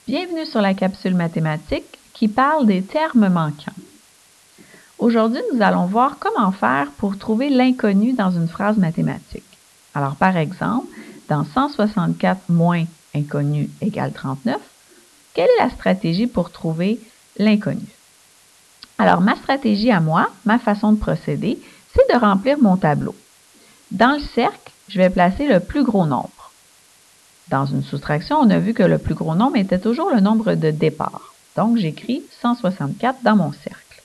Bienvenue sur la capsule mathématique qui parle des termes manquants. Aujourd'hui, nous allons voir comment faire pour trouver l'inconnu dans une phrase mathématique. Alors, par exemple, dans 164 moins inconnu égale 39, quelle est la stratégie pour trouver l'inconnu? Alors, ma stratégie à moi, ma façon de procéder, c'est de remplir mon tableau. Dans le cercle, je vais placer le plus gros nombre. Dans une soustraction, on a vu que le plus gros nombre était toujours le nombre de départ. Donc, j'écris 164 dans mon cercle.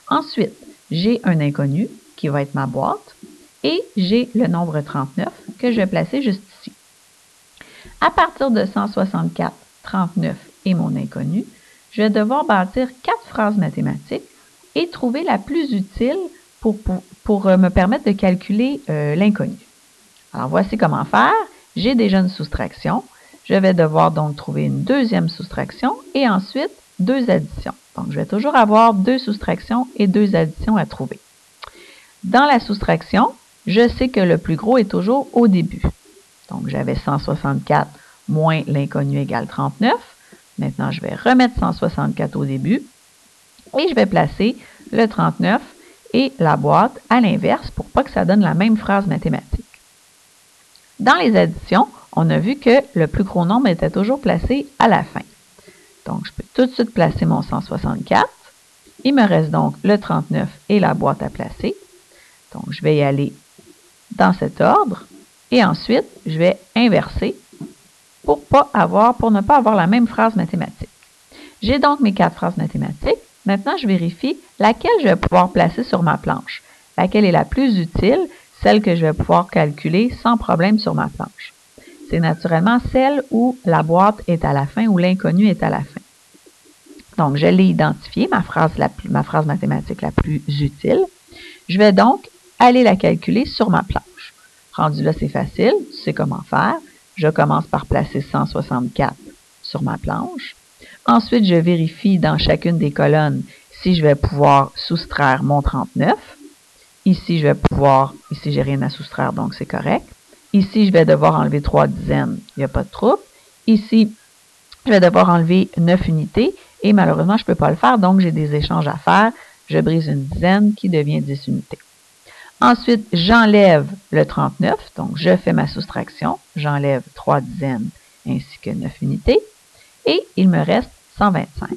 Ensuite, j'ai un inconnu qui va être ma boîte et j'ai le nombre 39 que je vais placer juste ici. À partir de 164, 39 et mon inconnu, je vais devoir bâtir 4 phrases mathématiques et trouver la plus utile pour me permettre de calculer l'inconnu. Alors, voici comment faire. J'ai déjà une soustraction. Je vais devoir donc trouver une deuxième soustraction et ensuite deux additions. Donc, je vais toujours avoir deux soustractions et deux additions à trouver. Dans la soustraction, je sais que le plus gros est toujours au début. Donc, j'avais 164 moins l'inconnu égale 39. Maintenant, je vais remettre 164 au début et je vais placer le 39 et la boîte à l'inverse pour pas que ça donne la même phrase mathématique. Dans les additions, on a vu que le plus gros nombre était toujours placé à la fin. Donc, je peux tout de suite placer mon 164. Il me reste donc le 39 et la boîte à placer. Donc, je vais y aller dans cet ordre. Et ensuite, je vais inverser pour ne pas avoir la même phrase mathématique. J'ai donc mes 4 phrases mathématiques. Maintenant, je vérifie laquelle je vais pouvoir placer sur ma planche. Laquelle est la plus utile, celle que je vais pouvoir calculer sans problème sur ma planche. C'est naturellement celle où la boîte est à la fin, où l'inconnu est à la fin. Donc, je l'ai identifiée, ma phrase mathématique la plus utile. Je vais donc aller la calculer sur ma planche. Rendu là, c'est facile, tu sais comment faire. Je commence par placer 164 sur ma planche. Ensuite, je vérifie dans chacune des colonnes si je vais pouvoir soustraire mon 39. Ici, j'ai rien à soustraire, donc c'est correct. Ici, je vais devoir enlever 3 dizaines, il n'y a pas de trouble. Ici, je vais devoir enlever 9 unités et malheureusement, je ne peux pas le faire, donc j'ai des échanges à faire. Je brise une dizaine qui devient 10 unités. Ensuite, j'enlève le 39, donc je fais ma soustraction. J'enlève 3 dizaines ainsi que 9 unités et il me reste 125.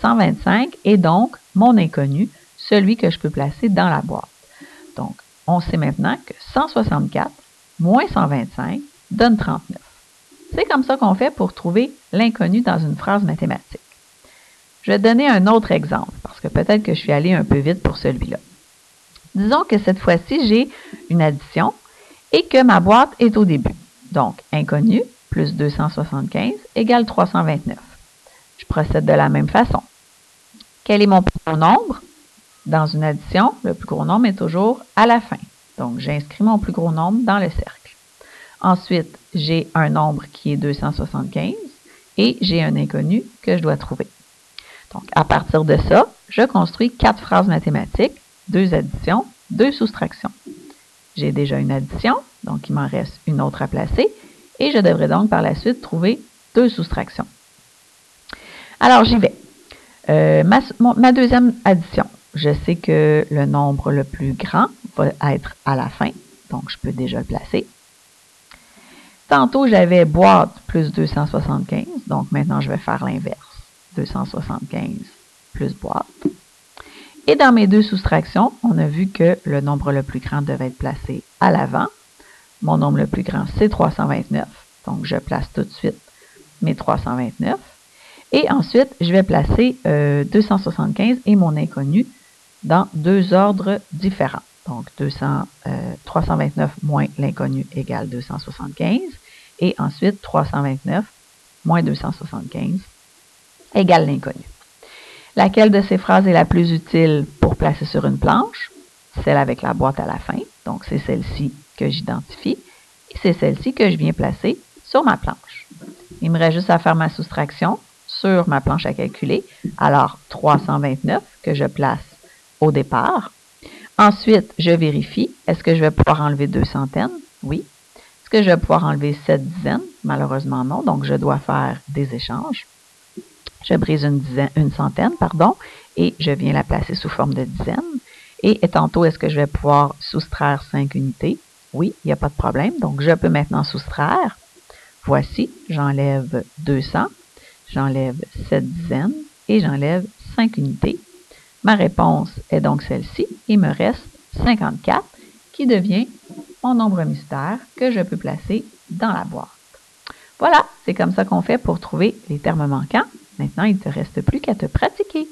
125 est donc mon inconnu, celui que je peux placer dans la boîte. Donc, on sait maintenant que 164 moins 125 donne 39. C'est comme ça qu'on fait pour trouver l'inconnu dans une phrase mathématique. Je vais donner un autre exemple, parce que peut-être que je suis allée un peu vite pour celui-là. Disons que cette fois-ci, j'ai une addition et que ma boîte est au début. Donc, inconnu plus 275 égale 329. Je procède de la même façon. Quel est mon plus gros nombre? Dans une addition, le plus gros nombre est toujours à la fin. Donc, j'inscris mon plus gros nombre dans le cercle. Ensuite, j'ai un nombre qui est 275 et j'ai un inconnu que je dois trouver. Donc, à partir de ça, je construis 4 phrases mathématiques, 2 additions, 2 soustractions. J'ai déjà une addition, donc il m'en reste une autre à placer et je devrais donc par la suite trouver 2 soustractions. Alors, j'y vais. Ma deuxième addition. Je sais que le nombre le plus grand va être à la fin, donc je peux déjà le placer. Tantôt, j'avais boîte plus 275, donc maintenant je vais faire l'inverse. 275 plus boîte. Et dans mes deux soustractions, on a vu que le nombre le plus grand devait être placé à l'avant. Mon nombre le plus grand, c'est 329, donc je place tout de suite mes 329. Et ensuite, je vais placer 275 et mon inconnu dans deux ordres différents. Donc, 329 moins l'inconnu égale 275. Et ensuite, 329 moins 275 égale l'inconnu. Laquelle de ces phrases est la plus utile pour placer sur une planche? Celle avec la boîte à la fin. Donc, c'est celle-ci que j'identifie. Et c'est celle-ci que je viens placer sur ma planche. Il me reste juste à faire ma soustraction sur ma planche à calculer. Alors, 329 que je place au départ. Ensuite, je vérifie. Est-ce que je vais pouvoir enlever 2 centaines? Oui. Est-ce que je vais pouvoir enlever 7 dizaines? Malheureusement, non. Donc, je dois faire des échanges. Je brise une centaine, pardon, et je viens la placer sous forme de dizaine. Et tantôt, est-ce que je vais pouvoir soustraire 5 unités? Oui, il n'y a pas de problème. Donc, je peux maintenant soustraire. Voici, j'enlève 200, j'enlève 7 dizaines et j'enlève 5 unités. Ma réponse est donc celle-ci. Il me reste 54 qui devient mon nombre mystère que je peux placer dans la boîte. Voilà, c'est comme ça qu'on fait pour trouver les termes manquants. Maintenant, il ne te reste plus qu'à te pratiquer.